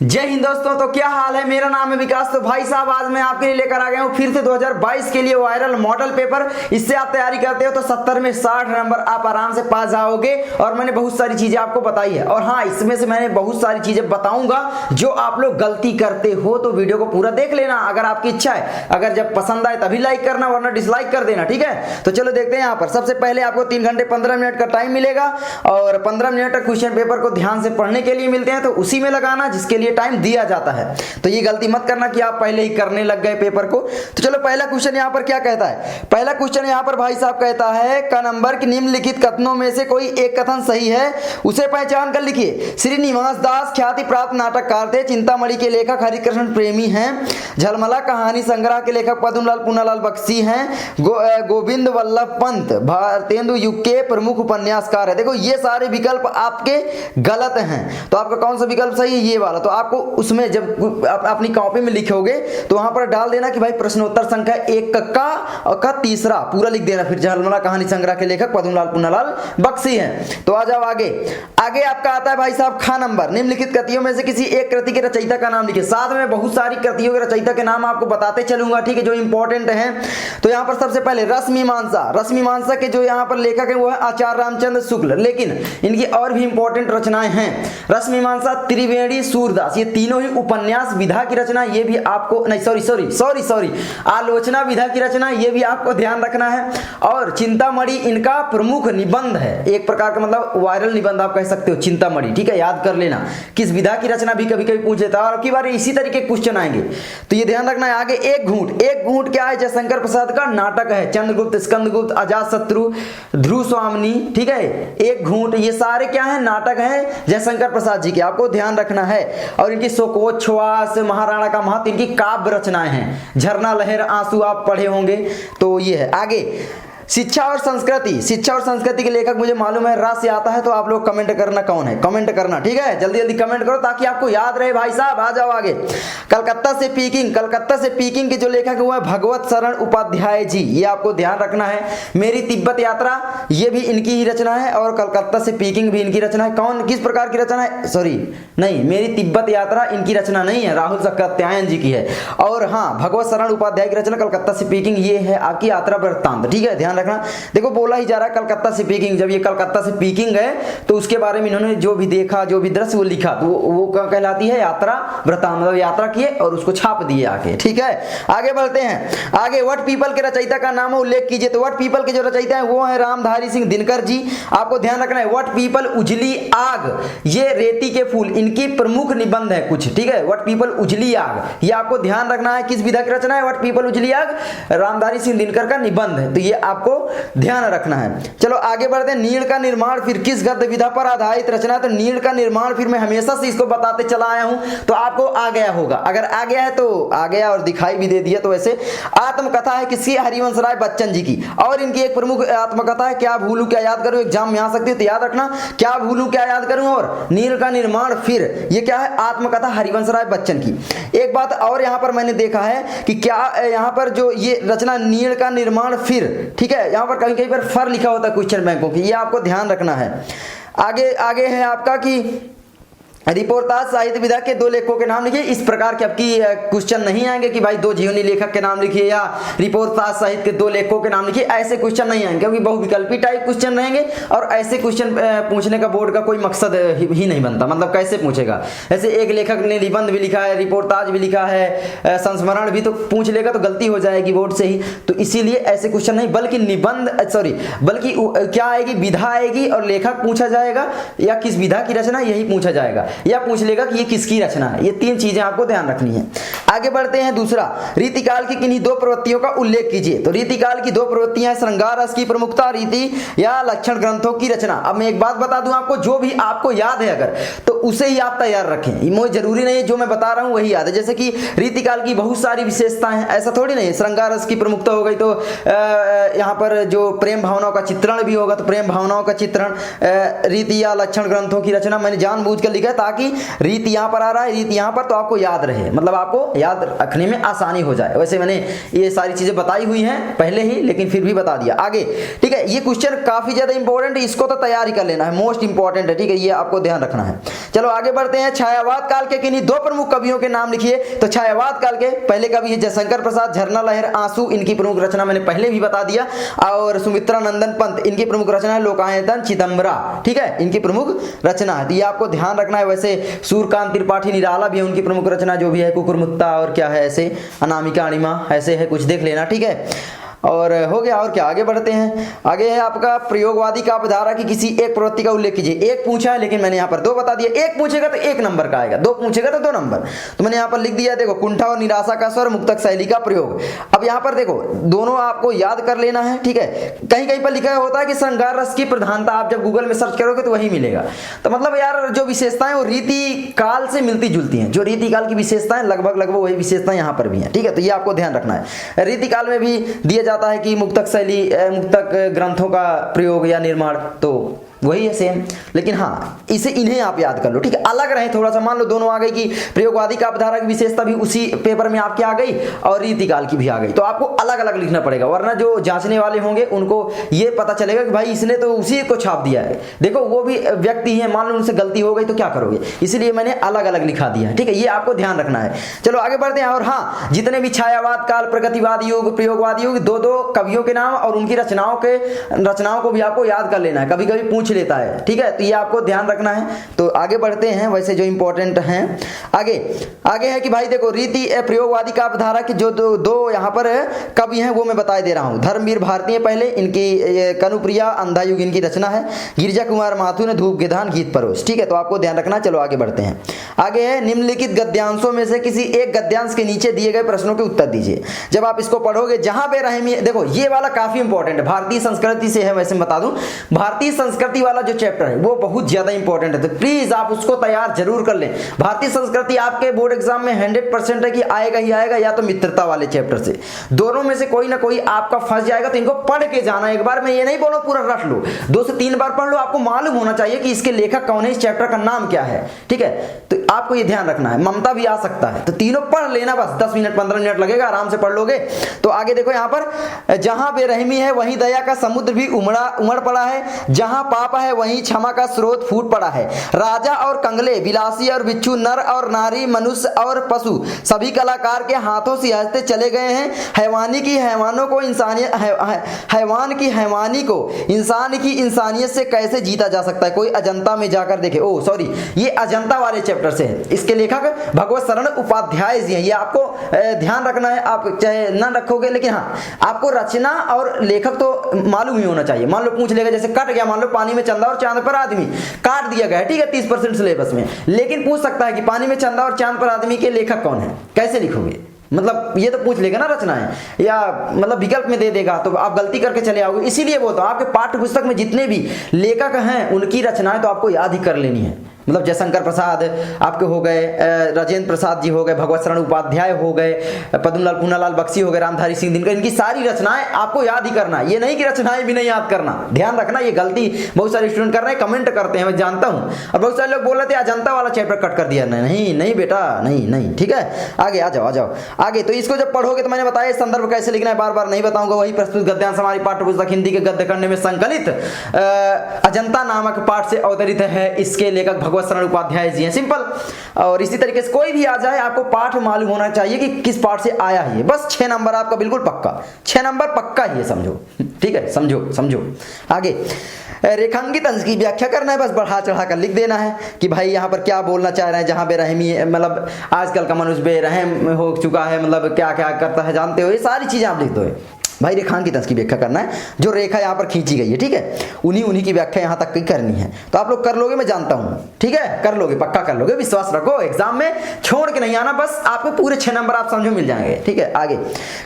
जय हिंद दोस्तों। तो क्या हाल है, मेरा नाम है विकास। तो भाई साहब आज मैं आपके लिए लेकर आ गया हूँ फिर से 2022 के लिए वायरल मॉडल पेपर। इससे आप तैयारी करते हो तो 70 में 60 नंबर आप आराम से पास जाओगे। और मैंने बहुत सारी चीजें आपको बताई है, और हाँ इसमें से मैंने बहुत सारी चीजें बताऊंगा जो आप लोग गलती करते हो। तो वीडियो को पूरा देख लेना अगर आपकी इच्छा है। अगर जब पसंद आए तभी लाइक करना, वरना डिसलाइक कर देना, ठीक है। तो चलो देखते हैं। यहाँ पर सबसे पहले आपको 3 घंटे 15 मिनट का टाइम मिलेगा और 15 मिनट तक क्वेश्चन पेपर को ध्यान से पढ़ने के लिए मिलते हैं, तो उसी में लगाना जिसके लिए टाइम दिया जाता है। तो ये गलती मत करना कि आप पहले ही करने लग गए पेपर को। तो चलो पहला क्वेश्चन यहाँ पर क्या कहता है। पहला क्वेश्चन यहाँ पर भाई साहब कहता है क नंबर की निम्नलिखित कथनों में से कोई एक कथन सही है, उसे पहचान कर लिखिए। श्रीनिवास दास ख्याति प्राप्त नाटककार थे। चिंतामणि के लेखक हरिकृष्ण प्रेमी हैं। झलमला कहानी संग्रह के लेखक पद्मलाल पूनालाल बख्शी हैं। गोविंद वल्लभ पंत भारतेंदु युग के प्रमुख उपन्यासकार है। देखो ये सारे विकल्प आपके गलत हैं, तो आपका कौन सा विकल्प सही है, ये वाला। तो आपको उसमें जब अपनी कॉपी में लिखोगे तो वहां पर डाल देना कि भाई प्रश्नोत्तर संख्या 1 का तीसरा पूरा लिख देना। फिर झलमला कहानी संग्रह के लेखक पद्मलाल पूनालाल बख्शी हैं। तो आ जाओ आगे। आगे आपका आता है भाई साहब खा नंबर। निम्नलिखित कृतियों में से किसी एक कृति के रचयिता का नाम लिखिए। साथ में बहुत सारी कृतियों के रचयिता के नाम आपको बताते चलूंगा, ठीक है, जो इंपॉर्टेंट हैं। तो यहाँ पर सबसे पहले रसमीमांसा। रसमीमांसा के जो यहाँ पर लेखक है वो है आचार्य रामचंद्र शुक्ल, लेकिन इनकी और भी इंपॉर्टेंट रचनाएं हैं। रसमीमांसा, त्रिवेणी, सूरदास, ये तीनों ही उपन्यास विधा की रचना। ये भी आपको नहीं, सॉरी आलोचना विधा की रचना, ये भी आपको ध्यान रखना है। और चिंतामणि इनका प्रमुख निबंध है, एक प्रकार का मतलब वायरल निबंध आप कह सकते हो चिंतामणि, ठीक है, याद कर लेना। किस विधा की रचना भी कभी कभी पूछ लेता है, और अब की बार इसी तरीके क्वेश्चन आएंगे, तो ये ध्यान रखना है। आगे एक घूंट। एक घूंट क्या है, जयशंकर प्रसाद का नाटक है। चंद्रगुप्त, स्कंदगुप्त, अजातशत्रु, ध्रुव स्वामिनी, ठीक है। एक घूंट, ये सारे क्या है, नाटक हैं जयशंकर प्रसाद जी के, आपको ध्यान रखना है। और इनकी शोकोच्छ्वास, महाराणा का महत्व, इनकी काव्य रचनाएं हैं। झरना, लहर, आंसू आप पढ़े होंगे, तो ये है। आगे शिक्षा और संस्कृति। शिक्षा और संस्कृति के लेखक मुझे मालूम है, रा से आता है, तो आप लोग कमेंट करना कौन है, कमेंट करना, ठीक है। जल्दी जल्दी कमेंट करो ताकि आपको याद रहे भाई साहब। आ जाओ आगे। कलकत्ता से पीकिंग। कलकत्ता से पीकिंग के जो लेखक है वो है भगवत शरण उपाध्याय जी, ये आपको ध्यान रखना है। मेरी तिब्बत यात्रा, ये भी इनकी ही रचना है, और कलकत्ता से पीकिंग भी इनकी रचना है। कौन, किस प्रकार की रचना है, सॉरी नहीं, मेरी तिब्बत यात्रा इनकी रचना नहीं है, राहुल सत्यायन जी की है। और हाँ, भगवत शरण उपाध्याय की रचना कलकत्ता से पीकिंग, ये है आपकी यात्रा वृत्तांत, ठीक है, ध्यान रखना। देखो बोला ही जा रहा है कलकत्ता से पीकिंग, जब ये कलकत्ता से पीकिंग है तो उसके बारे में इन्होंने जो भी देखा, जो भी दृश्य वो लिखा, तो वो कहलाती है यात्रा वृत्तांत, मतलब यात्रा किए और उसको छाप दिए आके, ठीक है। आगे बढ़ते हैं। आगे वट पीपल के रचयिता का नाम उल्लेख कीजिए। तो वट पीपल के जो रचयिता है वो है रामधारी सिंह दिनकर जी, आपको ध्यान रखना है। वट पीपल, उजली आग, ये रेती के फूल, इनकी प्रमुख निबंध है कुछ, ठीक है। वट पीपल, उजली आग, ये आपको ध्यान रखना है। किस विधा की रचना है, वट पीपल, उजली आग, रामधारी सिंह दिनकर का निबंध है, तो ये आपको ध्यान रखना है। चलो आगे बढ़ते हैं। नीड़ का निर्माण फिर किस गद्य विधा पर आधारित रचना है। तो नीड़ का निर्माण फिर मैं हमेशा से इसको बताते चला आया हूं, तो आपको आ गया होगा। अगर आ गया है तो आ गया, और दिखाई भी दे दिया। तो वैसे आत्मकथा है किसकी, हरिवंश राय बच्चन जी की, और इनकी एक प्रमुख आत्मकथा है क्या भूलू क्या याद करूं। एग्जाम में आ सकती है, तो याद रखना क्या भूलू क्या याद करूं और नीड़ का निर्माण फिर, ये क्या है, आत्मकथा हरिवंश राय बच्चन की। एक बात और यहां पर मैंने देखा है कि क्या यहां पर जो ये रचना नीड़ का निर्माण फिर, ठीक है, यहां पर कहीं कहीं पर फर लिखा होता है क्वेश्चन बैंकों की, ये आपको ध्यान रखना है। आगे है आपका कि रिपोर्टाज साहित्य विधा के 2 लेखकों के नाम लिखिए। इस प्रकार के आपकी क्वेश्चन नहीं आएंगे कि भाई 2 जीवनी लेखक के नाम लिखिए या रिपोर्टाज साहित्य के 2 लेखकों के नाम लिखिए, ऐसे क्वेश्चन नहीं आएंगे, क्योंकि बहुविकल्पी टाइप क्वेश्चन रहेंगे। और ऐसे क्वेश्चन पूछने का बोर्ड का कोई मकसद ही नहीं बनता, मतलब कैसे पूछेगा। ऐसे एक लेखक ने निबंध भी लिखा है, रिपोर्टाज भी लिखा है, संस्मरण भी, तो पूछ लेगा तो गलती हो जाएगी बोर्ड से ही। तो इसीलिए ऐसे क्वेश्चन नहीं, बल्कि निबंध, सॉरी, बल्कि क्या आएगी, विधा आएगी और लेखक पूछा जाएगा, या किस विधा की रचना, यही पूछा जाएगा, या पूछ लेगा कि ये किसकी रचना है। ये 3 चीजें आपको ध्यान रखनी है। आगे बढ़ते हैं। दूसरा, रीतिकाल की किन्हीं 2 प्रवृत्तियों का उल्लेख कीजिए। तो रीतिकाल की 2 प्रवृत्तियां, श्रृंगार रस की प्रमुखता, रीति या लक्षण ग्रंथों की रचना। अब मैं एक बात बता दूं आपको, जो भी आपको याद है अगर, तो उसे ही आप तैयार रखें। मुझे जरूरी नहीं है जो मैं बता रहा हूं वही याद है। जैसे कि रीतिकाल की बहुत सारी विशेषताएं हैं, ऐसा थोड़ी नहीं है। श्रृंगार रस की प्रमुखता हो गई तो यहाँ पर जो प्रेम भावनाओं का चित्रण भी होगा, तो प्रेम भावनाओं का चित्रण, रीति या लक्षण ग्रंथों की रचना मैंने जानबूझ कर लिखा है ताकि रीति यहां पर आ रहा है, रीति यहां पर, तो आपको याद रहे, मतलब आपको याद रखने में आसानी हो जाए। वैसे मैंने ये सारी चीजें बताई हुई हैं पहले ही, लेकिन फिर भी बता दिया। आगे ठीक है, ये क्वेश्चन काफी ज्यादा इंपॉर्टेंट है, इसको तो तैयार ही कर लेना है, मोस्ट इंपॉर्टेंट है। ठीक है, ये आपको ध्यान रखना है। चलो आगे बढ़ते हैं। छायावाद काल के किन्हीं दो प्रमुख कवियों के नाम लिखिए। तो छायावाद काल के पहले कवि है जयशंकर प्रसाद, झरना लहर, आंसू इनकी प्रमुख रचना मैंने पहले भी बता दिया। और सुमित्रा नंदन पंत इनकी प्रमुख रचना है लोकायतन चिदंबरा। ठीक है, इनकी प्रमुख रचना है, तो ये आपको ध्यान रखना है। वैसे सूर्यकांत त्रिपाठी निराला भी है, उनकी प्रमुख रचना जो भी है कुकुरमुत्ता और क्या है ऐसे अनामिका अणिमा ऐसे है, कुछ देख लेना। ठीक है, और हो गया। और क्या, आगे बढ़ते हैं। आगे है आपका प्रयोगवादी काव्यधारा की किसी एक प्रवृत्ति का उल्लेख कीजिए। एक पूछा है लेकिन मैंने यहाँ पर दो बता दिया। एक पूछेगा तो 1 नंबर का आएगा, 2 पूछेगा तो 2 नंबर। तो मैंने यहाँ पर लिख दिया, देखो कुंठा और निराशा का स्वर, मुक्तक शैली का प्रयोग। अब यहाँ पर देखो दोनों आपको याद कर लेना है। ठीक है, कहीं कहीं पर लिखा होता है कि श्रृंगार रस की प्रधानता, आप जब गूगल में सर्च करोगे तो वही मिलेगा। तो मतलब यार जो विशेषताएं वो रीति काल से मिलती जुलती हैं, जो रीति काल की विशेषताएं लगभग वही विशेषताएं यहाँ पर भी हैं। ठीक है, तो ये आपको ध्यान रखना है। रीति काल में भी दिया जाता है कि मुक्तक शैली, मुक्तक ग्रंथों का प्रयोग या निर्माण, तो वही है सेम। लेकिन हाँ इन्हें आप याद कर लो। ठीक है, अलग रहे थोड़ा सा, मान लो दोनों आ गई कि प्रयोगवादी काव्यधारा की विशेषता भी उसी पेपर में आपके आ गई और रीतिकाल की भी आ गई, तो आपको अलग अलग लिखना पड़ेगा, वरना जो जांचने वाले होंगे उनको ये पता चलेगा कि भाई इसने तो उसी को छाप दिया है। देखो वो भी व्यक्ति है, मान लो उनसे गलती हो गई तो क्या करोगे, इसलिए मैंने अलग अलग लिखा दिया। ठीक है, ये आपको ध्यान रखना है। चलो आगे बढ़ते हैं। और हाँ, जितने भी छायावाद काल, प्रगतिवाद युग, प्रयोगवाद युग, 2-2 कवियों के नाम और उनकी रचनाओं को भी आपको याद कर लेना है, कभी कभी पूछ लेता है। ठीक है, तो ये आपको ध्यान रखना है। तो आगे बढ़ते हैं, वैसे जो इंपॉर्टेंट हैं आगे है कि भाई देखो रीति प्रयोगवादी काव्यधारा की जो दो यहाँ पर कवि हैं वो मैं बता दे रहा हूँ। धर्मवीर भारती पहले, इनकी कनुप्रिया अंधा युग इनकी रचना है। गिरिजा कुमार माथुर ने धूप गिधान गीत परोस। ठीक है, तो आपको ध्यान रखना। चलो आगे बढ़ते हैं। आगे है निम्नलिखित गद्यांशों में से किसी एक गद्यांश के नीचे दिए गए प्रश्नों के उत्तर दीजिए। जब आप इसको पढ़ोगे, जहां बेरहमी, देखो ये वाला काफी इंपॉर्टेंट है, भारतीय संस्कृति से है। वैसे बता दूं, भारतीय संस्कृति वाला जो चैप्टर है वो बहुत ज्यादा इंपॉर्टेंट है, तो प्लीज आप उसको तैयार जरूर कर लें। भारतीय संस्कृति आपके बोर्ड एग्जाम में 100% है कि आएगा ही आएगा, या तो मित्रता वाले चैप्टर से, दोनों में से कोई ना कोई आपका फंस जाएगा। तो इनको पढ़ के जाना एक बार, मैं ये नहीं बोलूं पूरा रट लो, 2 से 3 बार पढ़ लो। आपको मालूम होना चाहिए कि इसके लेखक कौन है, इस चैप्टर का नाम क्या है। ठीक है, तो आपको ये ध्यान रखना है। ममता भी आ सकता है, तो तीनों पढ़ लेना, बस 10 मिनट 15 मिनट लगेगा, आराम से पढ़ लोगे। तो आगे देखो यहाँ पर, जहां बेरहमी है वहीं दया का समुद्र भी उमड़ पड़ा है, जहां पाप है वहीं क्षमा का स्रोत फूट पड़ा है। राजा और कंगले, विलासी और बिच्छू, नर और नारी, मनुष्य और पशु, सभी कलाकार के हाथों से हंसते चले गए हैं। हैवानी की हैवानों को इंसानियत, हैवान की हैवानी को इंसान की इंसानियत से कैसे जीता जा सकता है, कोई अजंता में जाकर देखे। ओ सॉरी, ये अजंता वाले चैप्टर से है। इसके लेखक भगवत शरण उपाध्याय जी हैं, ये आपको ध्यान रखना है। आप चाहे न रखोगे, लेकिन हाँ आपको रचना और लेखक तो मालूम ही होना चाहिए। मान लो पूछ लेगा, जैसे कट गया, मान लो पानी में चंदा और चांद पर आदमी काट दिया गया है, ठीक है 30% सिलेबस में, लेकिन पूछ सकता है कि पानी में चंदा और चांद पर आदमी के लेखक कौन है, कैसे लिखोगे। मतलब ये तो पूछ लेगा ना रचनाएं, या मतलब विकल्प में दे देगा तो आप गलती करके चले आओगे। इसीलिए बोलता हूं आपके पाठ्य पुस्तक में जितने भी लेखक हैं उनकी रचनाएं तो आपको याद ही कर लेनी है। मतलब जयशंकर प्रसाद आपके हो गए, राजेंद्र प्रसाद जी हो गए, भगवत शरण उपाध्याय हो गए, पद्मलाल पूनालाल बख्शी हो गए, रामधारी सिंह दिनकर, इनकी सारी रचनाएं आपको याद ही करना। ये नहीं कि रचनाएं भी नहीं याद करना, ध्यान रखना। ये गलती बहुत सारे स्टूडेंट कर रहे हैं, कमेंट करते हैं, मैं जानता हूं। और बहुत सारे लोग बोल रहे थे अजंता वाला चैप्टर कट कर दिया। नहीं नहीं बेटा, नहीं। ठीक है, आगे आ जाओ आगे। तो इसको जब पढ़ोगे तो मैंने बताया संदर्भ कैसे लिखना है, बार बार नहीं बताऊंगा। वही प्रस्तुत गद्यांश हमारी पाठ्य पुस्तक हिंदी के गद्य करने में संकलित अजंता नामक पाठ से अवतरित है। इसके लेखक भगवत शरण उपाध्याय जी हैं, सिंपल। और इसी तरीके से कोई भी आ जाए आपको पाठ मालूम होना चाहिए कि किस पाठ से आया है। बस 6 नंबर आपका बिल्कुल पक्का, 6 नंबर पक्का ही है, समझो। ठीक है, समझो। आगे रेखांकित अंश की व्याख्या करना है, बस बढ़ा चढ़ा कर लिख देना है कि भाई यहाँ पर क्या बोलना चाह रहे हैं। जहाँ बेरहमी है, मतलब आजकल का मनुष्य बेरहम हो चुका है, मतलब क्या क्या करता है जानते हो, ये सारी चीजें आप लिख दो भाई। रेखांकित अंश की व्याख्या करना है, जो रेखा यहाँ पर खींची गई है, ठीक है, उन्हीं की व्याख्या यहाँ तक की करनी है। तो आप लोग कर लोगे, मैं जानता हूँ, ठीक है, कर लोगे, पक्का कर लोगे, विश्वास रखो। एग्जाम में छोड़ के नहीं आना, बस आपको पूरे 6 नंबर आप समझो मिल जाएंगे। ठीक है, आगे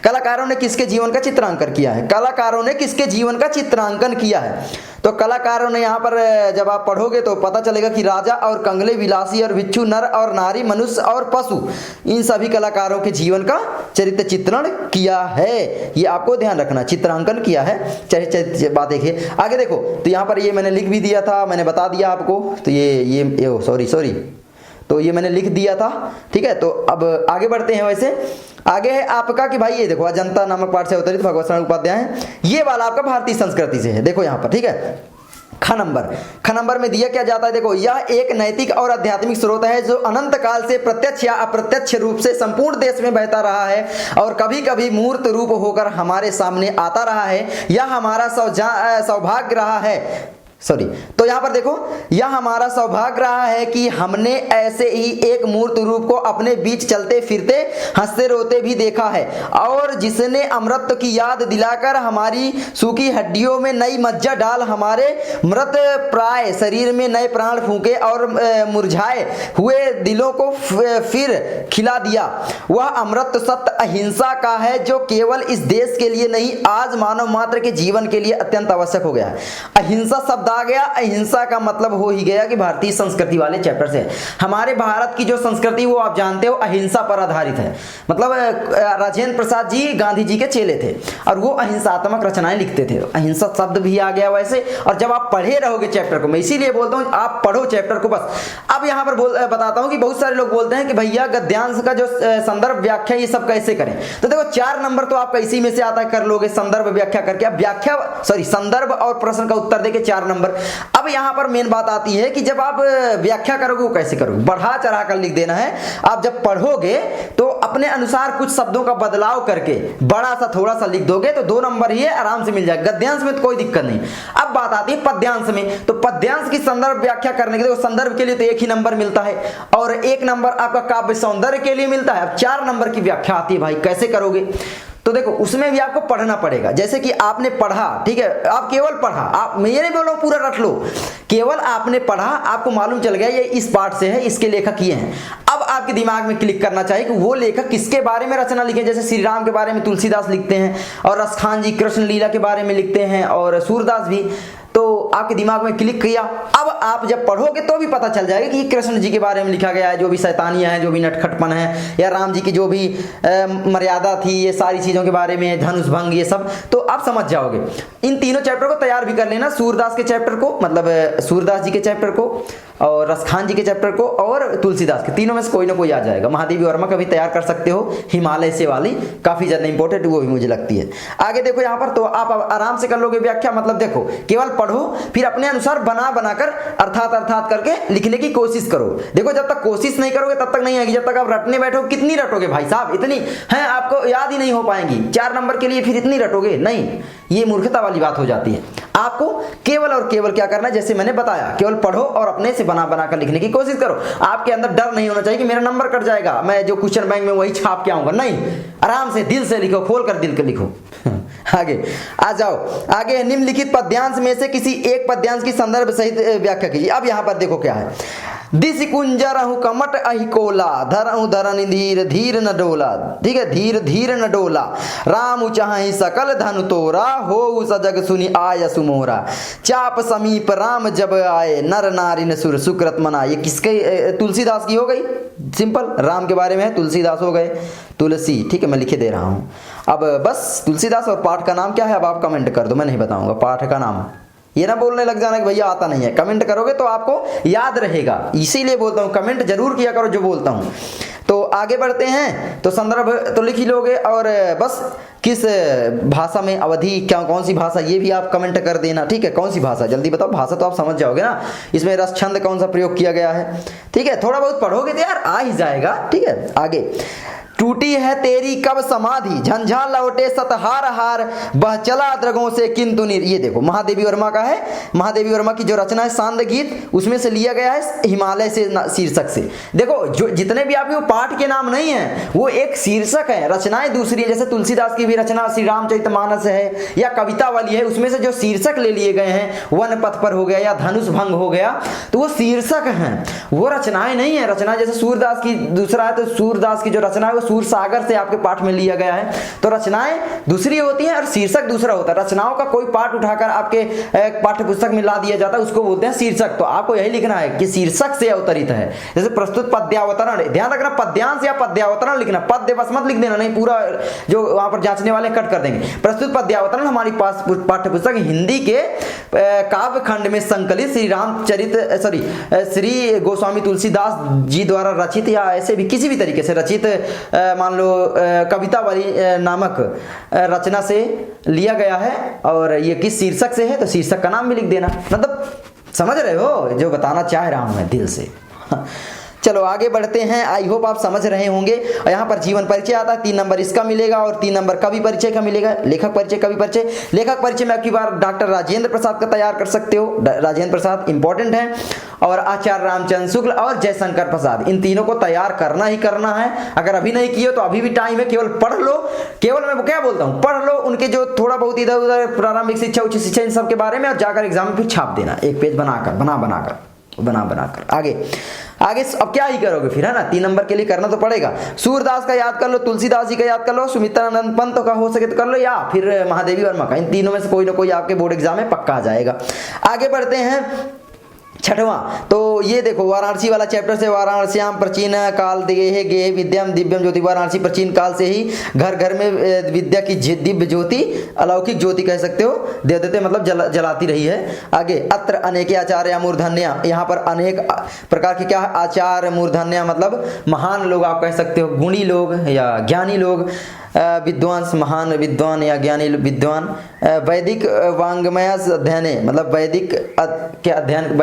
कलाकारों ने किसके जीवन का चित्रांकन किया है। कलाकारों ने किसके जीवन का चित्रांकन किया है, तो कलाकारों ने यहाँ पर जब आप पढ़ोगे तो पता चलेगा कि राजा और कंगले, विलासी और बिच्छू, नर और नारी, मनुष्य और पशु, इन सभी कलाकारों के जीवन का चरित्र चित्रण किया है। ये आपको ध्यान रखना, चित्रांकन किया है। चलिए बात देखिए आगे देखो। तो यहाँ पर ये मैंने लिख भी दिया था, मैंने बता दिया आपको। तो ये सॉरी तो ये मैंने लिख दिया था, ठीक है। तो अब आगे बढ़ते हैं। वैसे आगे है आपका कि भाई ये देखो, अजंता नामक पाठ से अवतरित भगवत शरण उपाध्याय है, ये वाला आपका भारतीय संस्कृति से है। देखो यहाँ पर, ठीक है। ख नंबर में दिया क्या जाता है, देखो, यह एक नैतिक और आध्यात्मिक स्रोत है जो अनंत काल से प्रत्यक्ष या अप्रत्यक्ष रूप से संपूर्ण देश में बहता रहा है और कभी कभी मूर्त रूप होकर हमारे सामने आता रहा है। यह हमारा सौभाग्य रहा है, तो यहाँ पर देखो, यह हमारा सौभाग्य रहा है कि हमने ऐसे ही एक मूर्त रूप को अपने बीच चलते फिरते हंसते रोते भी देखा है, और जिसने अमृत की याद दिलाकर हमारी सूखी हड्डियों में नई मज्जा डाल हमारे मृत प्राय शरीर में नए प्राण फूंके और मुरझाए हुए दिलों को फिर खिला दिया। वह अमृत सत्य अहिंसा का है जो केवल इस देश के लिए नहीं, आज मानव मात्र के जीवन के लिए अत्यंत आवश्यक हो गया है। अहिंसा शब्द आ गया, अहिंसा का मतलब हो ही गया कि भारतीय संस्कृति वाले चैप्टर से। हमारे भारत की जो संस्कृति वो आप जानते हो अहिंसा पर आधारित है। मतलब राजेंद्र प्रसाद जी गांधी जी के चेले थे और वो अहिंसात्मक रचनाएं लिखते थे। अहिंसा शब्द भी आ गया वैसे, और जब आप पढ़े रहोगे चैप्टर को, मैं इसीलिए बोलता हूँ आप पढ़ो चैप्टर को बस। अब यहाँ पर बताता हूँ कि बहुत सारे लोग बोलते हैं कि भैया गद्यांश का जो संदर्भ व्याख्या ये सब कैसे करें। तो देखो 4 नंबर तो आपका इसी में से आता है, कर लोगे संदर्भ व्याख्या करके। संदर्भ और प्रश्न का उत्तर देके 4 नंबर। अब यहां पर मेन बात आती है कि जब आप व्याख्या करोगे वो कैसे करोगे, बढ़ा चढ़ा कर लिख देना है। आप जब पढ़ोगे तो अपने अनुसार कुछ शब्दों का बदलाव करके बड़ा सा थोड़ा सा लिख दोगे तो 2 नंबर ही है, आराम से मिल जाएगा। गद्यांश में तो कोई दिक्कत नहीं। अब बात आती है पद्यांश में, तो पद्यांश की संदर्भ व्याख्या करने के लिए संदर्भ के लिए तो 1 ही नंबर मिलता है और 1 नंबर आपका काव्य सौंदर्य के लिए मिलता है। अब 4 नंबर की व्याख्या आती है, भाई कैसे करोगे। तो देखो उसमें भी आपको पढ़ना पड़ेगा। जैसे कि आपने पढ़ा, ठीक है, आप केवल पढ़ा, आप मैं नहीं बोल रहा हूं पूरा रट लो, केवल आपने पढ़ा, आपको मालूम चल गया ये इस पाठ से है, इसके लेखक ये हैं। अब आपके दिमाग में क्लिक करना चाहिए कि वो लेखक किसके बारे में रचना लिखे। जैसे श्री राम के बारे में तुलसीदास लिखते हैं और रसखान जी कृष्ण लीला के बारे में लिखते हैं और सूरदास भी। तो आपके दिमाग में क्लिक किया। अब आप जब पढ़ोगे तो भी पता चल जाएगा कि कृष्ण जी के बारे में लिखा गया है, जो भी शैतानियां हैं, जो भी नटखटपन है, या राम जी की जो भी मर्यादा थी, ये सारी चीज़ों के बारे में, धनुष भंग, ये सब तो आप समझ जाओगे। इन तीनों चैप्टर को तैयार भी कर लेना, सूरदास के चैप्टर को, मतलब सूरदास जी के चैप्टर को और रसखान जी के चैप्टर को और तुलसीदास के, तीनों में से कोई ना कोई आ जाएगा। महादेवी वर्मा का भी तैयार कर सकते हो, हिमालय से वाली काफ़ी ज़्यादा इंपॉर्टेंट वो भी मुझे लगती है। आगे देखो यहाँ पर, तो आप आराम से कर लोगे व्याख्या। मतलब देखो केवल पढ़ो, फिर अपने अनुसार बनाकर अर्थात करके लिखने की कोशिश करो। देखो जब तक कोशिश नहीं करोगे तब तक नहीं आएगी। जब तक आप रटने बैठो, कितनी रटोगे भाई साहब, इतनी है आपको याद ही नहीं हो पाएंगी 4 नंबर के लिए, फिर इतनी रटोगे नहीं, ये मूर्खता वाली बात हो जाती है। आपको केवल और केवल क्या करना है, जैसे मैंने बताया, केवल पढ़ो और अपने से बना कर लिखने की कोशिश करो। आपके अंदर डर नहीं होना चाहिए कि मेरा नंबर कट जाएगा, मैं जो क्वेश्चन बैंक में वही छाप के आऊंगा, नहीं, आराम से दिल से लिखो, खोल कर दिल के लिखो। आगे आ जाओ। आगे निम्नलिखित पद्यांश में से किसी एक पद्यांश की संदर्भ सहित व्याख्या कीजिए। अब यहाँ पर देखो क्या है, दिस कुंजरहु कमट अहिकोला, धरहु धरन धीर धीर न डोला, ठीक है, धीर धीर न डोला, राम चाहि सकल धनु तोरा, हो सजग सुनि आय सुमोरा, चाप समीप राम जब आए, नर नारिन सुर सुकृत मनाए। ये किसके, तुलसीदास की हो गई, सिंपल, राम के बारे में है, तुलसीदास हो गए, तुलसी, ठीक है, मैं लिखे दे रहा हूँ। अब बस तुलसीदास और पाठ का नाम क्या है अब आप कमेंट कर दो, मैं नहीं बताऊंगा पाठ का नाम। ये ना बोलने लग जाना कि भैया आता नहीं है, कमेंट करोगे तो आपको याद रहेगा, इसीलिए बोलता हूँ कमेंट जरूर किया करो जो बोलता हूँ। तो आगे बढ़ते हैं, तो संदर्भ तो लिख ही लोगे और बस किस भाषा में, अवधि क्या, कौन सी भाषा, ये भी आप कमेंट कर देना, ठीक है, कौन सी भाषा, जल्दी बताओ, भाषा तो आप समझ जाओगे ना, इसमें रस छंद कौन सा प्रयोग किया गया है, ठीक है, थोड़ा बहुत पढ़ोगे तो यार आ ही जाएगा, ठीक है। आगे, टूटी है तेरी कब समाधि, झंझा लौटे सतहार हार, बह चला द्रगों से किंतु नीर। ये देखो महादेवी वर्मा का है, महादेवी वर्मा की जो रचना है सांद गीत, उसमें से लिया गया है हिमालय से शीर्षक से। देखो जो जितने भी आपके वो पाठ के नाम नहीं है, वो एक शीर्षक है, रचनाएं दूसरी है। जैसे तुलसीदास की भी रचना श्री रामचरितमानस है या कविता वाली है, उसमें से जो शीर्षक ले लिए गए हैं, वन पथ पर हो गया या धनुष भंग हो गया, तो वो शीर्षक हैं, वो रचनाएं नहीं है। रचना जैसे सूरदास की दूसरा है, तो सूरदास की जो रचना है वो सूर सागर से आपके पाठ में लिया गया है। तो रचनाएं दूसरी होती हैं और शीर्षक दूसरा होता है। रचनाओं का कोई पाठ उठाकर आपके पाठ्य पुस्तक में ला दिया जाता है, उसको बोलते हैं शीर्षक। तो आपको यही लिखना है कि शीर्षक से अवतरित है। जैसे प्रस्तुत पद्यावतरण, ध्यान रखना पद्यांश या पद्यावतरण लिखना, पद्य बस मत लिख देना, नहीं पूरा जो वहां पर जांचने वाले कट कर देंगे। प्रस्तुत पद्यावतरण हमारी पास पाठ्य पुस्तक हिंदी के काव्य खंड में संकलित श्री गोस्वामी तुलसीदास जी द्वारा रचित या ऐसे भी किसी भी तरीके से रचित मान लो कविता वाली नामक रचना से लिया गया है। और ये किस शीर्षक से है तो शीर्षक का नाम भी लिख देना। मतलब समझ रहे हो जो बताना चाह रहा हूं मैं दिल से। चलो आगे बढ़ते हैं। आई होप आप समझ रहे होंगे। और यहाँ पर जीवन परिचय आता है, 3 नंबर इसका मिलेगा और 3 नंबर कवि परिचय का मिलेगा। लेखक परिचय, कवि परिचय। लेखक परिचय में आपकी बार डॉक्टर राजेंद्र प्रसाद का तैयार कर सकते हो, राजेंद्र प्रसाद इंपॉर्टेंट है, और आचार्य रामचंद्र शुक्ल और जयशंकर प्रसाद, इन तीनों को तैयार करना ही करना है। अगर अभी नहीं किए तो अभी भी टाइम है, केवल पढ़ लो। केवल मैं क्या बोलता हूँ, पढ़ लो उनके जो थोड़ा बहुत इधर उधर प्रारंभिक शिक्षा, उच्च शिक्षा, इन सब के बारे में, और जाकर एग्जाम में फिर छाप देना, एक पेज बनाकर बनाकर आगे अब क्या ही करोगे फिर, है ना। 3 नंबर के लिए करना तो पड़ेगा। सूरदास का याद कर लो, तुलसीदास जी का याद कर लो, सुमित्रानंद पंत का हो सके तो कर लो, या फिर महादेवी वर्मा का। इन तीनों में से कोई ना कोई आपके बोर्ड एग्जाम में पक्का आ जाएगा। आगे बढ़ते हैं। 6वां तो ये देखो वाराणसी वाला चैप्टर से, वाराणस्याम प्राचीन काल देहे गेह विद्याम दिव्यम ज्योति। वाराणसी प्राचीन काल से ही घर घर में विद्या की दिव्य ज्योति, अलौकिक ज्योति कह सकते हो, दे देते मतलब जलाती रही है। आगे अत्र अनेके आचार्य मूर्धन्य, यहाँ पर अनेक प्रकार के क्या आचार्य मूर्धन्य मतलब महान लोग आप कह सकते हो, गुणी लोग या ज्ञानी लोग, विद्वांस, महान विद्वान या ज्ञानी विद्वान। वैदिक वांग्मय अध्ययन मतलब वैदिक के अध्ययन,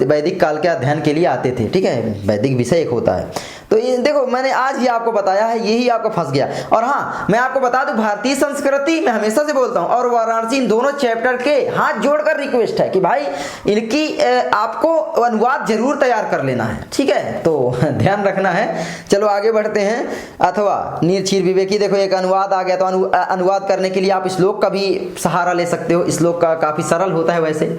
वैदिक काल के अध्ययन के लिए आते थे। ठीक है, वैदिक विषय एक होता है। तो ये देखो मैंने आज ही आपको बताया है, यही आपको फंस गया। और हाँ मैं आपको बता दूं, भारतीय संस्कृति मैं हमेशा से बोलता हूं और वाराणसी, इन दोनों चैप्टर के हाथ जोड़कर रिक्वेस्ट है कि भाई इनकी आपको अनुवाद जरूर तैयार कर लेना है। ठीक है, तो ध्यान रखना है। चलो आगे बढ़ते हैं। अथवा नीरक्षीर विवेकी, देखो एक अनुवाद आ गया, तो अनुवाद करने के लिए आप श्लोक का भी सहारा ले सकते हो। श्लोक का काफी सरल होता है वैसे।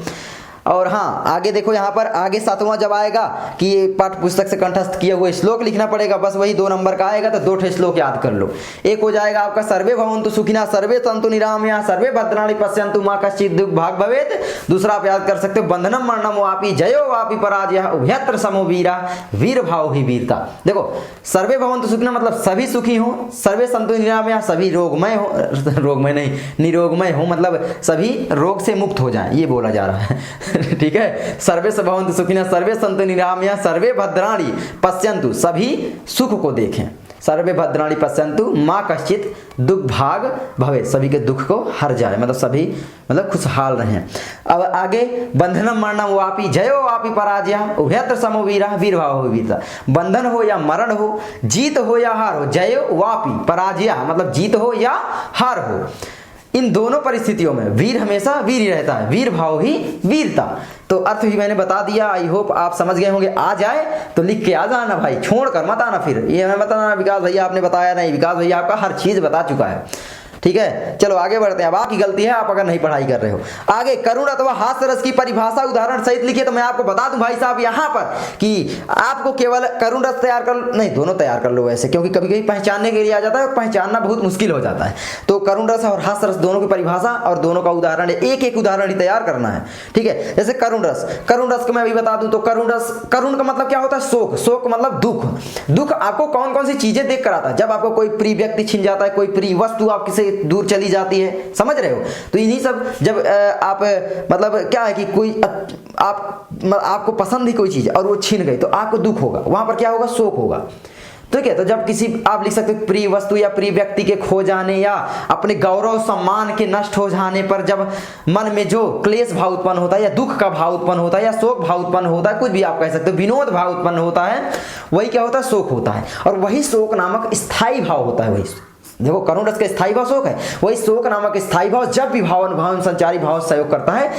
और हाँ आगे देखो, यहाँ पर आगे 7वां जब आएगा कि पाठ्य पुस्तक से कंठस्थ किया हुआ श्लोक लिखना पड़ेगा, बस वही 2 नंबर का आएगा, तो 2 श्लोक याद कर लो। एक हो जाएगा आपका सर्वे भवन्तु सुखिनः सर्वे सन्तु निरामया सर्वे भद्राणि पश्यन्तु मा कश्चित् दुःख भाग् भवेत्। दूसरा आप याद कर सकते हो, बंधनम मरणम वापि जयो वापि पराजयः उभयत्र समो वीरा वीर भाव ही वीरता। देखो सर्वे भवन्तु सुखिनः मतलब सभी सुखी हो, सर्वे सन्तु निरामया सभी रोगमय हो, रोगमय नहीं निरोगमय हो मतलब सभी रोग से मुक्त हो जाए, ये बोला जा रहा है। ठीक है, सर्वे भवन्तु सुखिनः सर्वे सन्तु निरामया सर्वे भद्राणि पश्यन्तु सभी सुख को देखें, सर्वे भद्राणि पश्यन्तु माँ कश्चित् दुख भाग भवे सभी के दुख को हर जाए, मतलब सभी मतलब खुशहाल रहें। अब आगे बंधनम मरणम वापि जयो वापि पराजयः उभयत्र समो वीरः वीर भाव हो वीरता। बंधन हो या मरण हो, जीत हो या हार हो, जयो वापि पराजयः मतलब जीत हो या हार हो, इन दोनों परिस्थितियों में वीर हमेशा वीर ही रहता है, वीर भाव ही वीरता। तो अर्थ भी मैंने बता दिया, आई होप आप समझ गए होंगे। आ जाए तो लिख के आ जाना भाई, छोड़ कर मत आना फिर ये मैं बताना विकास भैया आपने बताया नहीं, विकास भैया आपका हर चीज बता चुका है। ठीक है, चलो आगे बढ़ते हैं। अब आपकी गलती है आप अगर नहीं पढ़ाई कर रहे हो। आगे करुण अथवा हास्य रस की परिभाषा उदाहरण सहित लिखिए। तो मैं आपको बता दूं भाई साहब यहाँ पर कि आपको केवल करुण रस तैयार कर नहीं, दोनों तैयार कर लो वैसे, क्योंकि कभी कभी पहचानने के लिए आ जाता है और पहचानना बहुत मुश्किल हो जाता है। तो करुण रस और हास्य रस दोनों की परिभाषा और दोनों का उदाहरण, एक एक उदाहरण ही तैयार करना है। ठीक है, जैसे करुण रस को मैं अभी बता दूं तो करुण का मतलब क्या होता है, शोक। शोक मतलब दुख। दुख आपको कौन कौन सी चीजें देख कर आता है, जब आपको कोई प्रिय व्यक्ति छिन जाता है, कोई प्रिय वस्तु आपसे दूर चली जाती है, समझ रहे हो। तो इन्हीं सब जब आप मतलब क्या है कि कोई आपको पसंद ही कोई चीज और वो छीन गई तो आपको दुख होगा, वहां पर क्या होगा, शोक होगा। ठीक है, तो जब किसी आप लिख सकते हो प्रिय वस्तु या प्रिय व्यक्ति के खो जाने या अपने गौरव सम्मान के नष्ट हो जाने पर जब मन में जो क्लेश भाव उत्पन्न होता है या दुख का भाव उत्पन्न होता है या शोक भाव उत्पन्न होता है, कुछ भी आप कह सकते हो, विनोद भाव उत्पन्न होता है, वही क्या होता है, शोक होता है। और वही शोक नामक स्थायी भाव होता है। वही देखो करुण रस का स्थायी भाव शोक है, वही शोक नामक स्थायी भाव जब भी भाव संचारी भाव सहयोग करता है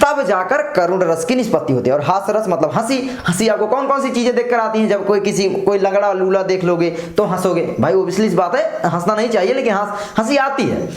तब जाकर करुण रस की निष्पत्ति होती है। और हास्य रस मतलब हंसी। हंसी आपको कौन कौन सी चीजें देखकर आती हैं, जब कोई लंगड़ा लूला देख लोगे तो हंसोगे भाई, वो इसलिए बात है हंसना नहीं चाहिए लेकिन हंसी आती है।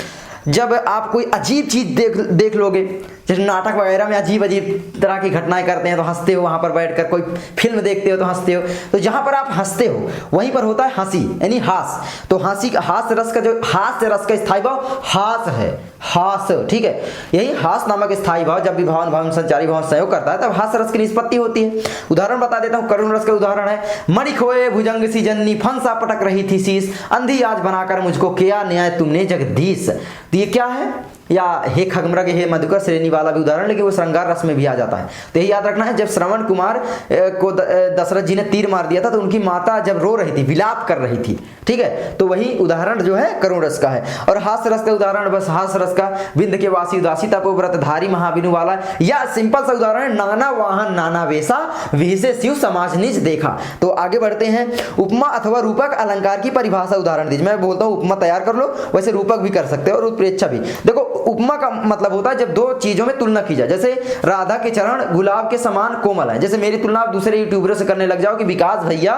जब आप कोई अजीब चीज देख लोगे, जैसे नाटक वगैरह में अजीब अजीब तरह की घटनाएं करते हैं तो हंसते हो, वहां पर बैठकर कोई फिल्म देखते हो तो हंसते हो। तो जहां पर आप हंसते हो वहीं पर होता है हंसी यानी हास। तो हास्य रस का जो हास्य रस का स्थायी भाव हास है, हास, ठीक है। यही हास नामक स्थायी भाव जब भी भावन संचारी भाव संयोग करता है तब हास्य रस की निष्पत्ति होती है। उदाहरण बता देता हूँ, करुण रस का उदाहरण है, मणि खोए भुजंग सी जननी फंसा पटक रही थी शीस, अंधी आज बनाकर मुझको किया न्याय तुमने जगदीश। तो ये क्या है, या हे खगमृग हे मधुकर श्रेणी वाला भी उदाहरण, लेकिन वो श्रृंगार रस में भी आ जाता है। तो यही याद रखना है, जब श्रवण कुमार को दशरथ जी ने तीर मार दिया था तो उनकी माता जब रो रही थी, विलाप कर रही थी, ठीक है। तो वही उदाहरण जो है करुण रस का है। और हास्य रस का उदाहरण बस हास्य रस का विंध्य के वासी उदासी तपोव्रत धारी महाविनु वाला, या सिंपल सा उदाहरण है नाना वाहन नाना वेशा विहिसे शिव समाज निज देखा। तो आगे बढ़ते हैं, उपमा अथवा रूपक अलंकार की परिभाषा उदाहरण दीजिए। मैं बोलता हूँ उपमा तैयार कर लो, वैसे रूपक भी कर सकते हो और उत्प्रेक्षा भी। देखो उपमा का मतलब होता है जब दो चीजों में तुलना की जाए, जैसे राधा के चरण गुलाब के समान कोमल है। जैसे मेरी तुलना आप दूसरे यूट्यूबरों से करने लग जाओ कि विकास भैया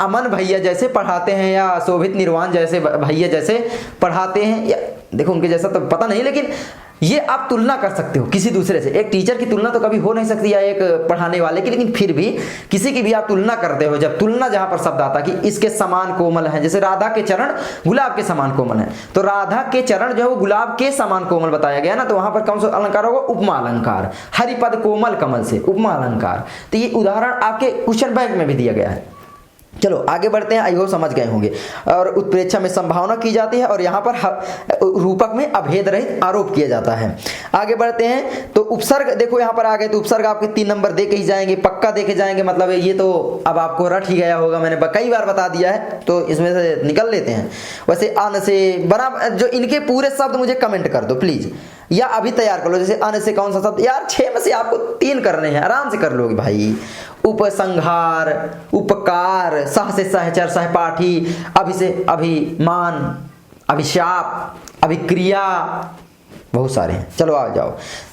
अमन भैया जैसे पढ़ाते हैं या शोभित निर्वाण जैसे भैया जैसे पढ़ाते हैं, या देखो उनके जैसा तो पता नहीं, लेकिन ये आप तुलना कर सकते हो किसी दूसरे से। एक टीचर की तुलना तो कभी हो नहीं सकती या एक पढ़ाने वाले की, लेकिन फिर भी किसी की भी आप तुलना करते हो। जब तुलना जहां पर शब्द आता कि इसके समान कोमल है, जैसे राधा के चरण गुलाब के समान कोमल है, तो राधा के चरण जो है वो गुलाब के समान कोमल बताया गया ना, तो वहां पर कौन सा अलंकार होगा, उपमा अलंकार। हरिपद कोमल कमल से उपमा अलंकार। तो ये उदाहरण आपके क्वेश्चन बैंक में भी दिया गया है। चलो आगे बढ़ते हैं, आई होप समझ गए होंगे। और उत्प्रेक्षा में संभावना की जाती है और यहाँ पर रूपक में अभेद रहित आरोप किया जाता है। आगे बढ़ते हैं, तो उपसर्ग देखो यहाँ पर आ गए, तो उपसर्ग आपके 3 नंबर दे के ही जाएंगे, पक्का देखे जाएंगे। मतलब ये तो अब आपको रट ही गया होगा, मैंने कई बार बता दिया है, तो इसमें से निकल लेते हैं। वैसे अन से बना, जो इनके पूरे शब्द मुझे कमेंट कर दो प्लीज, या अभी तैयार कर लो। जैसे अन से कौन सा शब्द, यार 6 में से आपको 3 करने हैं, आराम से कर लोगे भाई। उपसंहार, उपकार, सह से सहचर सहपाठी, अभि से अभिमान, अभिशाप, अभिक्रिया, बहुत सारे हैं। चलो आ जाओ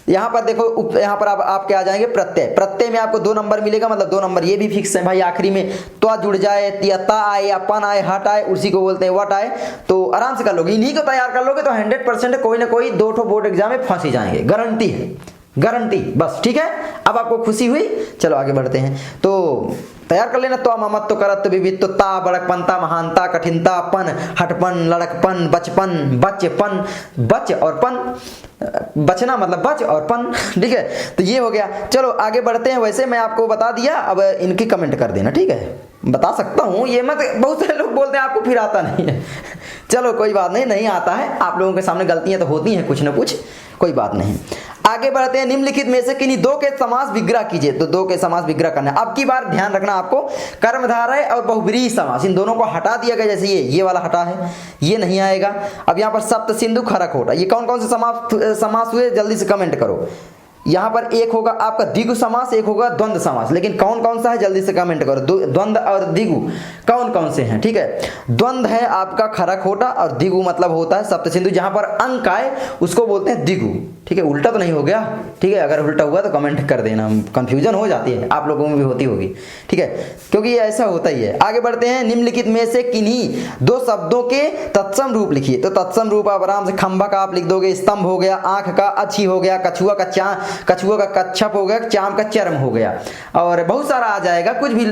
यहाँ पर देखो, यहाँ पर आपके आ जाएंगे प्रत्यय। प्रत्यय में आपको 2 नंबर मिलेगा, मतलब 2 नंबर ये भी फिक्स है भाई। आखिरी में तो जुड़ जाए, ता आए, अपन आए, हट आए, उसी को बोलते हैं वट आए, तो आराम से कर लोगे। इन्हीं को तैयार कर लोगे तो 100% कोई ना कोई 2 बोर्ड एग्जाम में फंस ही जाएंगे, गारंटी है, गारंटी। बस ठीक है, अब आपको खुशी हुई। चलो आगे बढ़ते हैं, तो तैयार कर लेना। तो ममत्व करत विविध, ता बड़कपनता महानता कठिनता, पन हटपन लड़कपन बचपन बचपन, बच और पन, बचना मतलब बच और पन, ठीक है। तो ये हो गया। चलो आगे बढ़ते हैं। वैसे मैं आपको बता दिया, अब इनकी कमेंट कर देना, ठीक है। बता सकता हूँ, ये मत, बहुत सारे लोग बोलते हैं आपको फिर आता नहीं है। चलो कोई बात नहीं, नहीं आता है, आप लोगों के सामने गलतियां तो होती हैं कुछ ना कुछ, कोई बात नहीं। आगे बढ़ते हैं, निम्नलिखित में से किन्हीं 2 के समास विग्रह कीजिए। तो 2 के समास विग्रह करना है। अब की बार ध्यान रखना आपको, कर्मधारय और बहुब्रीहि समास, इन दोनों को हटा दिया गया। जैसे ये वाला हटा है, ये नहीं आएगा। अब यहाँ पर सप्त सिंधु खरक होता, ये कौन कौन से समास हुए, जल्दी से कमेंट करो। यहाँ पर एक होगा आपका द्विगु समास, एक होगा द्वंद्व समास, लेकिन कौन कौन सा है जल्दी से कमेंट करो। द्वंद्व और द्विगु कौन कौन से हैं, ठीक है। द्वंद्व है आपका खरक होता, और द्विगु मतलब होता है सप्त सिंधु, जहां पर अंक आए उसको बोलते हैं द्विगु, ठीक है। उल्टा तो नहीं हो गया, ठीक है। अगर उल्टा हुआ तो कमेंट कर देना, कंफ्यूजन हो जाती है, आप लोगों में भी होती होगी, ठीक है, क्योंकि ये ऐसा होता ही है। आगे बढ़ते हैं, निम्नलिखित में से किन्हीं 2 शब्दों के तत्सम रूप लिखिए। तो तत्सम रूप आप आराम से, खंभा का आप लिख दोगे, स्तंभ हो गया, आंख का अच्छी हो गया, कछुआ का कच्छप हो गया, चाम का चरम हो गया, और बहुत सारा आ जाएगा। कुछ भी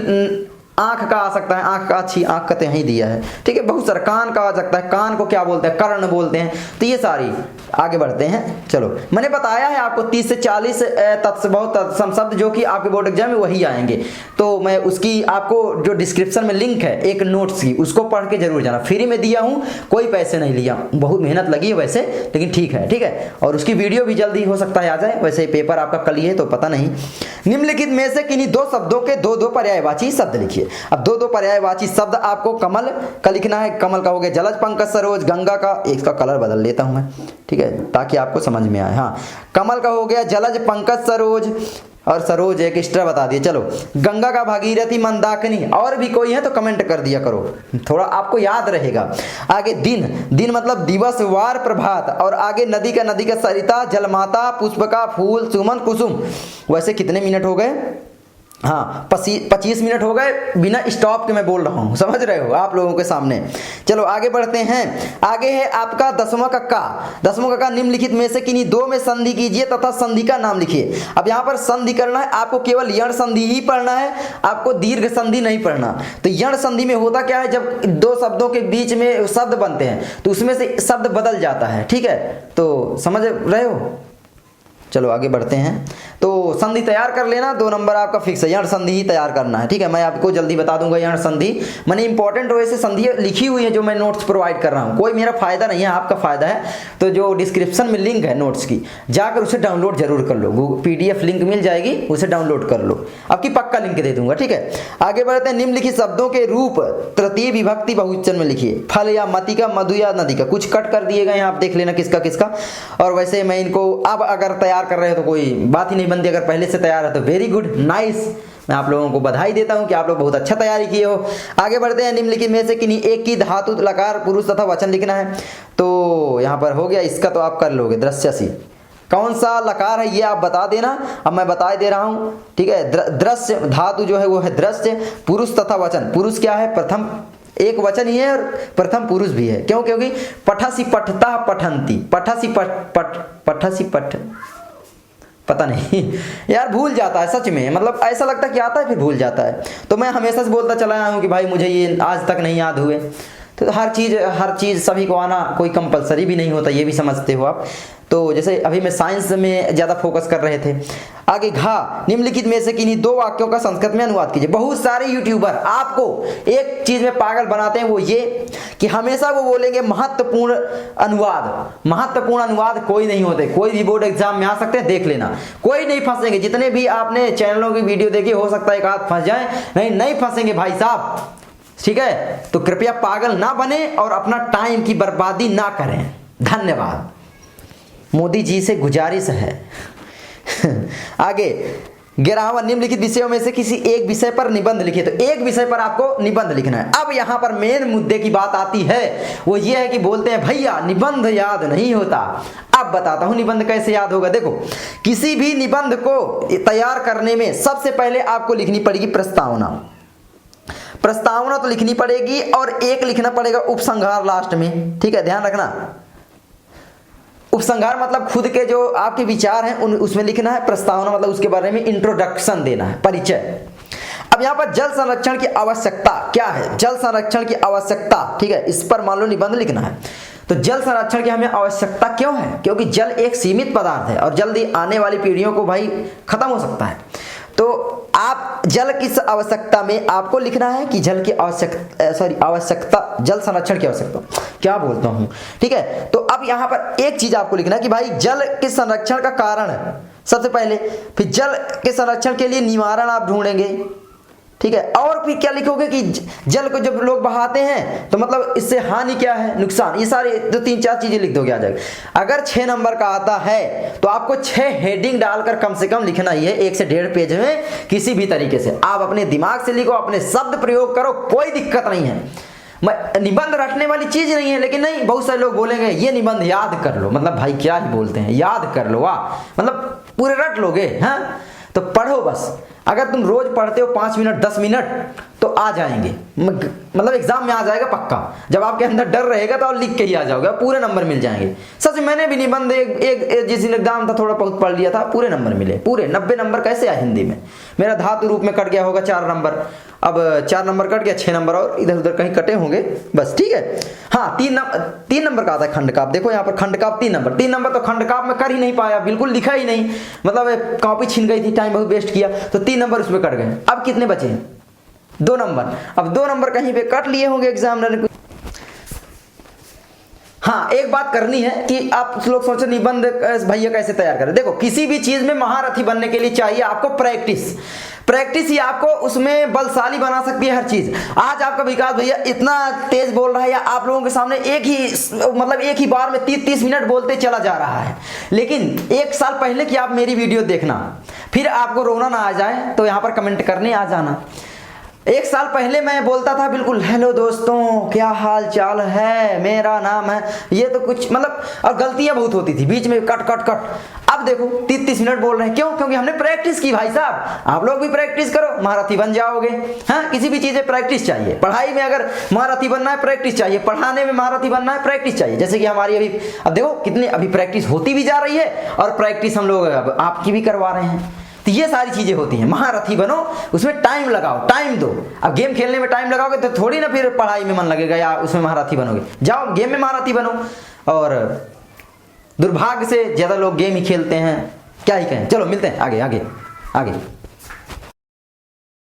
आंख का आ सकता है, आंख का अच्छी, आंख का तो यहीं दिया है, ठीक है। बहुत सारा कान का आ सकता है, कान को क्या बोलते हैं, कर्ण बोलते हैं। तो ये सारी। आगे बढ़ते हैं, चलो मैंने बताया है आपको 30 से 40 तत्सम शब्द जो कि आपके बोर्ड एग्जाम में वही आएंगे। तो मैं उसकी आपको जो डिस्क्रिप्शन में लिंक है एक नोट्स की, उसको पढ़ के जरूर जाना। फ्री में दिया हूँ, कोई पैसे नहीं लिया, बहुत मेहनत लगी है वैसे, लेकिन ठीक है, ठीक है। और उसकी वीडियो भी जल्दी हो सकता है आ जाए, वैसे पेपर आपका कल ही है तो पता नहीं। निम्नलिखित में से किन्हीं 2 शब्दों के 2 पर्यायवाची शब्द लिखिए। अब 2 पर्यायवाची शब्द आपको कमल का लिखना है। कमल का हो गया जलज पंकज सरोज, गंगा का, एक का कलर बदल लेता हूं मैं, ठीक है, ताकि आपको समझ में आए। हाँ, कमल का हो गया जलज पंकज सरोज, और सरोज एक एक्स्ट्रा बता दिए। चलो, गंगा का भागीरथी मंदाकिनी, और भी कोई है तो कमेंट कर दिया करो, थोड़ा आपको याद रहेगा। आगे दिन मतलब दिवस, वार, प्रभात, और आगे नदी का सरिता, जलमाता, पुष्प का, फूल, सुमन, कुसुम। वैसे कितने मिनट हो गए, हाँ 25 मिनट हो गए बिना स्टॉप के मैं बोल रहा हूँ, समझ रहे हो आप लोगों के सामने। चलो आगे बढ़ते हैं। आगे है आपका 10वां कक्का। 10वां कक्का, निम्नलिखित में से किन्हीं दो में संधि कीजिए तथा संधि का नाम लिखिए। अब यहाँ पर संधि करना है आपको, केवल यण संधि ही पढ़ना है, आपको दीर्घ संधि नहीं पढ़ना। तो यण संधि में होता क्या है, जब दो शब्दों के बीच में शब्द बनते हैं तो उसमें से शब्द बदल जाता है, ठीक है, तो समझ रहे हो। चलो आगे बढ़ते हैं। तो संधि तैयार कर लेना, 2 नंबर आपका फिक्स है, यण संधि ही तैयार करना है, ठीक है। मैं आपको जल्दी बता दूंगा यण संधि, मैंने इंपॉर्टेंट वैसे संधि लिखी हुई है जो मैं नोट्स प्रोवाइड कर रहा हूँ, कोई मेरा फायदा नहीं है, आपका फायदा है। तो जो डिस्क्रिप्शन में लिंक है नोट्स की, जाकर उसे डाउनलोड जरूर कर लो, PDF लिंक मिल जाएगी, उसे डाउनलोड कर लो, आपकी पक्का लिंक दे दूंगा, ठीक है। आगे बढ़ते हैं। निम्नलिखित शब्दों के रूप तृतीय विभक्ति बहुवचन में लिखिए। फल या मति का, मधु या नदी का, कुछ कट कर दिए गए हैं, आप देख लेना किसका किसका। और वैसे मैं इनको अब अगर तैयार कर रहे हो तो कोई बात ही नहीं बनती, अगर पहले से तैयार है तो वेरी गुड, नाइस, मैं आप लोगों को बधाई देता हूं कि आप लोग बहुत अच्छा तैयारी किए हो। आगे बढ़ते हैं। निम्नलिखित में से किन्हीं एक की धातु लकार पुरुष तथा वचन लिखना है। तो यहां पर हो गया, इसका तो आप कर लोगे, दृश्यसी, कौन सा लकार है ये आप बता देना, अब मैं बता दे रहा हूं, ठीक है। दृश्य धातु जो है वो है दृश्य, पुरुष तथा वचन, पुरुष क्या है, प्रथम एक वचन ही है और प्रथम पुरुष भी है, क्यों, क्योंकि पठसी पठता पठंती, पठसी पठसी पठ, पता नहीं यार भूल जाता है सच में, मतलब ऐसा लगता है कि आता है फिर भूल जाता है। तो मैं हमेशा से बोलता चला आया हूँ कि भाई मुझे ये आज तक नहीं याद हुए। तो हर चीज़ सभी को आना कोई कंपलसरी भी नहीं होता, ये भी समझते हो आप। तो जैसे अभी मैं साइंस में ज़्यादा फोकस कर रहे थे। आगे घा, निम्नलिखित में से किन्हीं 2 वाक्यों का संस्कृत में अनुवाद कीजिए। बहुत सारे यूट्यूबर आपको एक चीज़ में पागल बनाते हैं, वो ये कि हमेशा वो बोलेंगे महत्वपूर्ण अनुवाद। महत्वपूर्ण अनुवाद कोई नहीं होते, कोई भी बोर्ड एग्जाम में आ सकते हैं, देख लेना, कोई नहीं फंसेंगे। जितने भी आपने चैनलों की वीडियो देखी, हो सकता है एक आध फंस जाए, नहीं फंसेंगे भाई साहब, ठीक है। तो कृपया पागल ना बने और अपना टाइम की बर्बादी ना करें। धन्यवाद, मोदी जी से गुजारिश है। आगे 11वां, निम्नलिखित विषयों में से किसी एक विषय पर निबंध लिखिए। तो एक विषय पर आपको निबंध लिखना है। अब यहां पर मेन मुद्दे की बात आती है, वो ये है कि बोलते हैं भैया निबंध याद नहीं होता। अब बताता हूं निबंध कैसे याद होगा। देखो, किसी भी निबंध को तैयार करने में सबसे पहले आपको लिखनी पड़ेगी प्रस्तावना। प्रस्तावना तो लिखनी पड़ेगी और एक लिखना पड़ेगा उपसंहार लास्ट में, ठीक है, ध्यान रखना। उपसंहार मतलब खुद के जो आपके विचार हैं उसमें लिखना है, प्रस्तावना मतलब उसके बारे में इंट्रोडक्शन देना है, परिचय। अब यहाँ पर जल संरक्षण की आवश्यकता क्या है, जल संरक्षण की आवश्यकता, ठीक है, इस पर मान लो निबंध लिखना है। तो जल संरक्षण की हमें आवश्यकता क्यों है, क्योंकि जल एक सीमित पदार्थ है और जल्दी आने वाली पीढ़ियों को भाई खत्म हो सकता है। तो आप जल की आवश्यकता में आपको लिखना है कि जल की आवश्यकता, जल संरक्षण की आवश्यकता, क्या बोलता हूं, ठीक है। तो अब यहां पर एक चीज आपको लिखना है कि भाई जल के संरक्षण का कारण सबसे पहले, फिर जल के संरक्षण के लिए निवारण आप ढूंढेंगे, ठीक है। और फिर क्या लिखोगे कि जल को जब लोग बहाते हैं तो मतलब इससे हानि क्या है, नुकसान, ये सारे 2-3-4 चीजें लिख दोगे, आ जाएगा। अगर 6 नंबर का आता है तो आपको 6 हेडिंग डालकर कम से कम लिखना ही है, 1 से 1.5 पेज में, किसी भी तरीके से आप अपने दिमाग से लिखो, अपने शब्द प्रयोग करो, कोई दिक्कत नहीं है। निबंध रटने वाली चीज नहीं है, लेकिन नहीं, बहुत सारे लोग बोलेंगे ये निबंध याद कर लो, मतलब भाई क्या ही बोलते हैं, याद कर लो, वाह, मतलब पूरे रट लोगे, हाँ। तो पढ़ो बस, अगर तुम रोज पढ़ते हो 5 मिनट 10 मिनट तो आ जाएंगे, मतलब एग्जाम में आ जाएगा पक्का। जब आपके अंदर डर रहेगा तो आप लिख के ही आ जाओगे, पूरे नंबर मिल जाएंगे। सच मैंने भी निबंध एक जिस दिन एग्जाम था थोड़ा बहुत पढ़ लिया था, पूरे नंबर मिले, पूरे 90 नंबर कैसे आए हिंदी में। मेरा धातु रूप में कट गया होगा 4 नंबर, अब 4 नंबर कट गया, 6 नंबर और इधर उधर कहीं कटे होंगे बस, ठीक है। हाँ 3 नंबर का आता है खंड काप, देखो यहाँ पर खंड काप 3 नंबर, 3 नंबर तो खंड काप में कर ही नहीं पाया, बिल्कुल लिखा ही नहीं, मतलब कॉपी छीन गई थी, टाइम बहुत वेस्ट किया, तो 3 नंबर उसमें कट गए। अब कितने बचे, 2 नंबर। अब 2 नंबर कहीं पे कट लिए होंगे एग्जामिनर ने। हाँ एक बात करनी है कि आप लोग सोचो निबंध भैया कैसे तैयार करें। देखो किसी भी चीज में महारथी बनने के लिए चाहिए आपको प्रैक्टिस, प्रैक्टिस ही आपको उसमें बलशाली बना सकती है हर चीज। आज आपका विकास भैया इतना तेज बोल रहा है, या आप लोगों के सामने एक ही बार में 30 मिनट बोलते चला जा रहा है, लेकिन 1 साल पहले की आप मेरी वीडियो देखना, फिर आपको रोना ना आ जाए तो यहाँ पर कमेंट करने आ जाना। 1 साल पहले मैं बोलता था बिल्कुल, हेलो दोस्तों क्या हाल चाल है, मेरा नाम है, ये तो कुछ मतलब, और गलतियां बहुत होती थी बीच में, कट कट कट। अब आप देखो 30 मिनट बोल रहे हैं, क्यों? क्योंकि हमने प्रैक्टिस की भाई साहब। आप लोग भी प्रैक्टिस करो, महारथी बन जाओगे। हाँ, किसी भी चीज़ में प्रैक्टिस चाहिए। पढ़ाई में अगर महारथी बनना है प्रैक्टिस चाहिए, पढ़ाने में महारथी बनना है प्रैक्टिस चाहिए। जैसे कि हमारी अभी अब देखो कितनी अभी प्रैक्टिस होती भी जा रही है और प्रैक्टिस हम लोग अब आपकी भी करवा रहे हैं। तो ये सारी चीजें होती हैं। महारथी बनो, उसमें टाइम लगाओ, टाइम दो। अब गेम खेलने में टाइम लगाओगे तो थोड़ी ना फिर पढ़ाई में मन लगेगा या उसमें महारथी बनोगे। जाओ गेम में महारथी बनो। और दुर्भाग्य से ज्यादा लोग गेम ही खेलते हैं, क्या ही कहें। चलो मिलते हैं आगे आगे आगे।